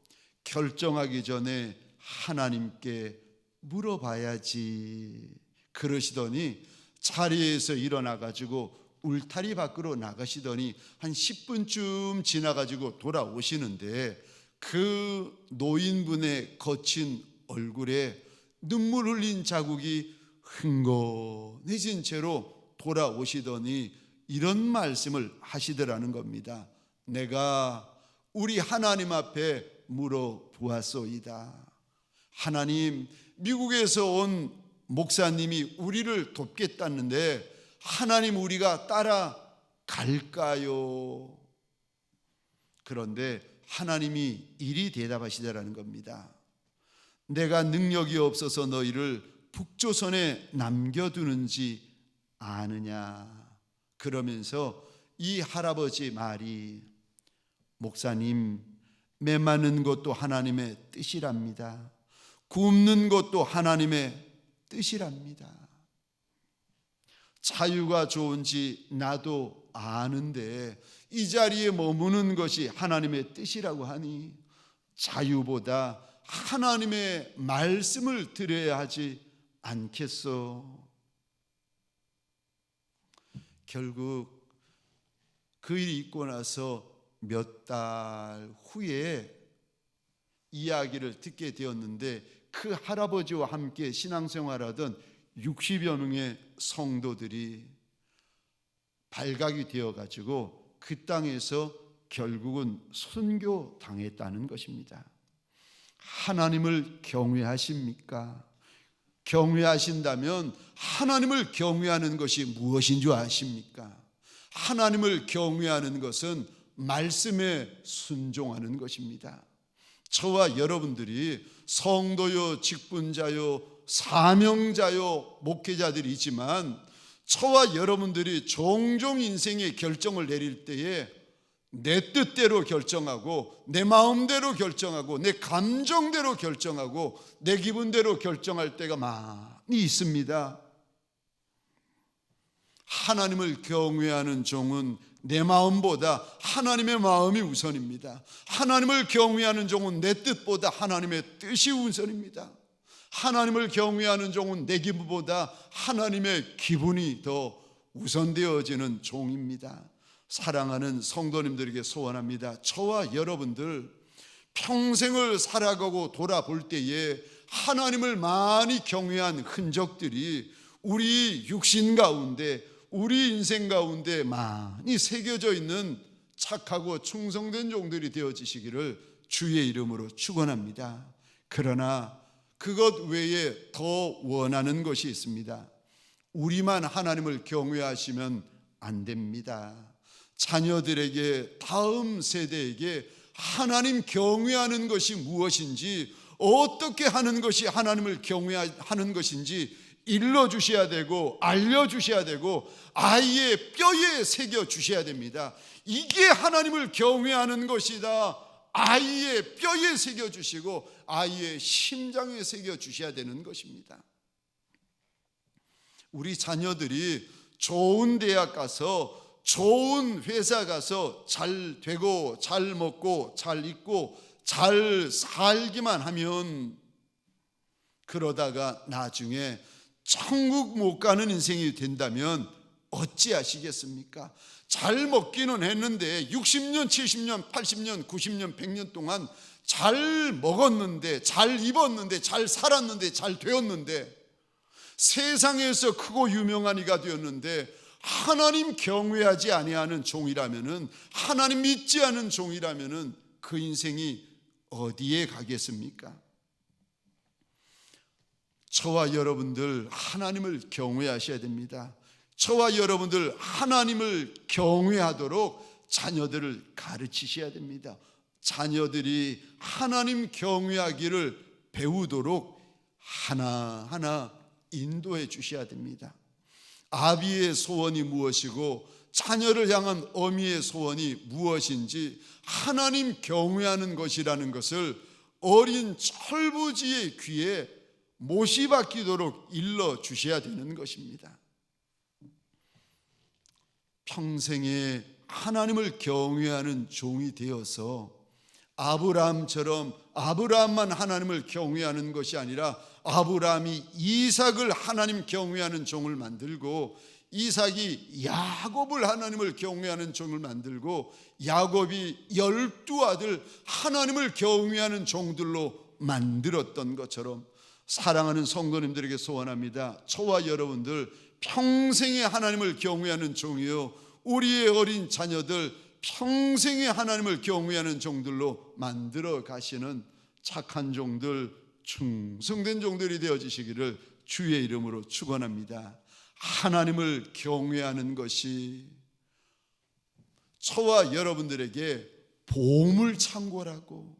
결정하기 전에 하나님께 물어봐야지 그러시더니 자리에서 일어나가지고 울타리 밖으로 나가시더니 한 10분쯤 지나가지고 돌아오시는데 그 노인분의 거친 얼굴에 눈물 흘린 자국이 흥건해진 채로 돌아오시더니 이런 말씀을 하시더라는 겁니다. 내가 우리 하나님 앞에 물어보았소이다. 하나님, 미국에서 온 목사님이 우리를 돕겠다는데 하나님 우리가 따라갈까요? 그런데 하나님이 이리 대답하시더라는 겁니다. 내가 능력이 없어서 너희를 북조선에 남겨두는지 아느냐? 그러면서 이 할아버지 말이 목사님, 메마는 것도 하나님의 뜻이랍니다. 굶는 것도 하나님의 뜻이랍니다. 자유가 좋은지 나도 아는데 이 자리에 머무는 것이 하나님의 뜻이라고 하니 자유보다 하나님의 말씀을 들어야 하지 않겠소? 결국 그 일이 있고 나서 몇 달 후에 이야기를 듣게 되었는데 그 할아버지와 함께 신앙생활하던 60여 명의 성도들이 발각이 되어가지고 그 땅에서 결국은 순교당했다는 것입니다. 하나님을 경외하십니까? 경외하신다면 하나님을 경외하는 것이 무엇인 줄 아십니까? 하나님을 경외하는 것은 말씀에 순종하는 것입니다. 저와 여러분들이 성도요, 직분자요, 사명자요, 목회자들이지만 저와 여러분들이 종종 인생의 결정을 내릴 때에 내 뜻대로 결정하고 내 마음대로 결정하고 내 감정대로 결정하고 내 기분대로 결정할 때가 많이 있습니다. 하나님을 경외하는 종은 내 마음보다 하나님의 마음이 우선입니다. 하나님을 경외하는 종은 내 뜻보다 하나님의 뜻이 우선입니다. 하나님을 경외하는 종은 내 기분보다 하나님의 기분이 더 우선되어지는 종입니다. 사랑하는 성도님들에게 소원합니다. 저와 여러분들 평생을 살아가고 돌아볼 때에 하나님을 많이 경외한 흔적들이 우리 육신 가운데, 우리 인생 가운데 많이 새겨져 있는 착하고 충성된 종들이 되어지시기를 주의 이름으로 축원합니다. 그러나 그것 외에 더 원하는 것이 있습니다. 우리만 하나님을 경외하시면 안 됩니다. 자녀들에게, 다음 세대에게 하나님 경외하는 것이 무엇인지, 어떻게 하는 것이 하나님을 경외하는 것인지 일러주셔야 되고 알려주셔야 되고 아이의 뼈에 새겨주셔야 됩니다. 이게 하나님을 경외하는 것이다. 아이의 뼈에 새겨주시고 아이의 심장에 새겨주셔야 되는 것입니다. 우리 자녀들이 좋은 대학 가서 좋은 회사 가서 잘 되고 잘 먹고 잘 입고 잘 살기만 하면 그러다가 나중에 천국 못 가는 인생이 된다면 어찌하시겠습니까? 잘 먹기는 했는데 60년, 70년, 80년, 90년, 100년 동안 잘 먹었는데, 잘 입었는데, 잘 살았는데, 잘 되었는데 세상에서 크고 유명한 이가 되었는데 하나님 경외하지 아니하는 종이라면은, 하나님 믿지 않은 종이라면은 그 인생이 어디에 가겠습니까? 저와 여러분들 하나님을 경외하셔야 됩니다. 저와 여러분들 하나님을 경외하도록 자녀들을 가르치셔야 됩니다. 자녀들이 하나님 경외하기를 배우도록 하나하나 인도해 주셔야 됩니다. 아비의 소원이 무엇이고 자녀를 향한 어미의 소원이 무엇인지 하나님 경외하는 것이라는 것을 어린 철부지의 귀에 못이 박히도록 일러주셔야 되는 것입니다. 평생에 하나님을 경외하는 종이 되어서 아브라함처럼 아브라함만 하나님을 경외하는 것이 아니라 아브라함이 이삭을 하나님 경외하는 종을 만들고 이삭이 야곱을 하나님을 경외하는 종을 만들고 야곱이 12아들 하나님을 경외하는 종들로 만들었던 것처럼 사랑하는 성도님들에게 소원합니다. 저와 여러분들 평생에 하나님을 경외하는 종이요, 우리의 어린 자녀들 평생에 하나님을 경외하는 종들로 만들어 가시는 착한 종들, 충성된 종들이 되어지시기를 주의 이름으로 축원합니다. 하나님을 경외하는 것이 저와 여러분들에게 보물창고라고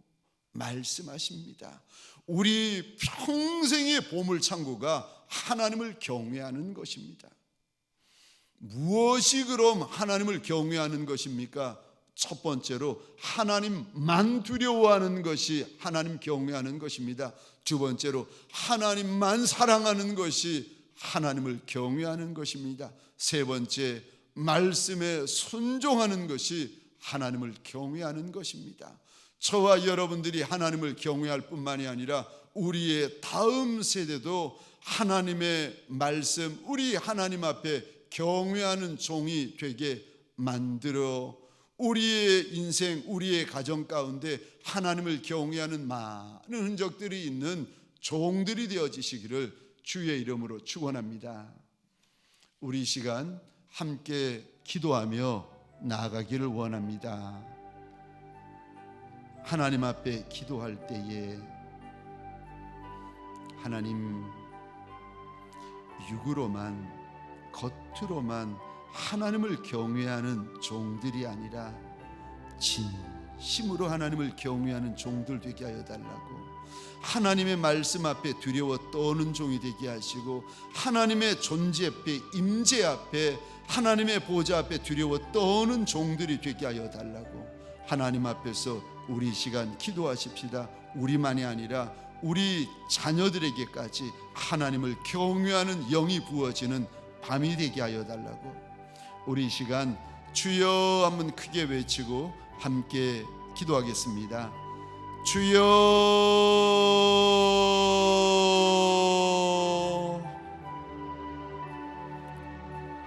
말씀하십니다. 우리 평생의 보물창고가 하나님을 경외하는 것입니다. 무엇이 그럼 하나님을 경외하는 것입니까? 첫 번째로 하나님만 두려워하는 것이 하나님 경외하는 것입니다. 두 번째로 하나님만 사랑하는 것이 하나님을 경외하는 것입니다. 세 번째, 말씀에 순종하는 것이 하나님을 경외하는 것입니다. 저와 여러분들이 하나님을 경외할 뿐만이 아니라 우리의 다음 세대도 하나님의 말씀, 우리 하나님 앞에 경외하는 종이 되게 만들어 우리의 인생, 우리의 가정 가운데 하나님을 경외하는 많은 흔적들이 있는 종들이 되어지시기를 주의 이름으로 축원합니다. 우리 시간 함께 기도하며 나아가기를 원합니다. 하나님 앞에 기도할 때에 하나님, 육으로만, 겉으로만 하나님을 경외하는 종들이 아니라 진심으로 하나님을 경외하는 종들 되게 하여 달라고, 하나님의 말씀 앞에 두려워 떠는 종이 되게 하시고, 하나님의 존재 앞에, 임재 앞에, 하나님의 보좌 앞에 두려워 떠는 종들이 되게 하여 달라고 하나님 앞에서 우리 시간 기도하십시다. 우리만이 아니라 우리 자녀들에게까지 하나님을 경외하는 영이 부어지는 밤이 되게 하여 달라고, 우리 시간 주여 한번 크게 외치고 함께 기도하겠습니다. 주여,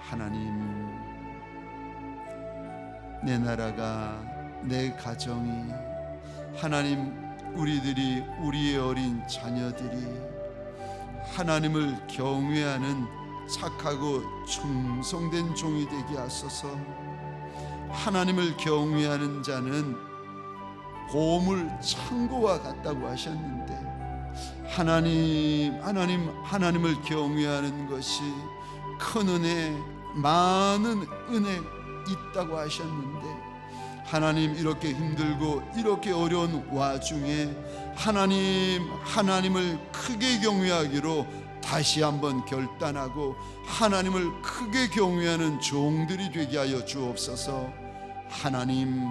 하나님, 내 나라가, 내 가정이, 하나님, 우리들이, 우리의 어린 자녀들이 하나님을 경외하는 착하고 충성된 종이 되게 하소서. 하나님을 경외하는 자는 보물 창고와 같다고 하셨는데, 하나님을 경외하는 것이 큰 은혜, 많은 은혜 있다고 하셨는데, 하나님, 이렇게 힘들고 이렇게 어려운 와중에 하나님을 크게 경외하기로 다시 한번 결단하고 하나님을 크게 경외하는 종들이 되게 하여 주옵소서. 하나님을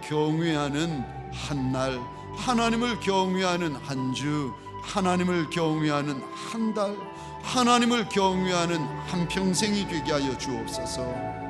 경외하는 한 날, 하나님을 경외하는 한 주, 하나님을 경외하는 한 달, 하나님을 경외하는 한 평생이 되게 하여 주옵소서.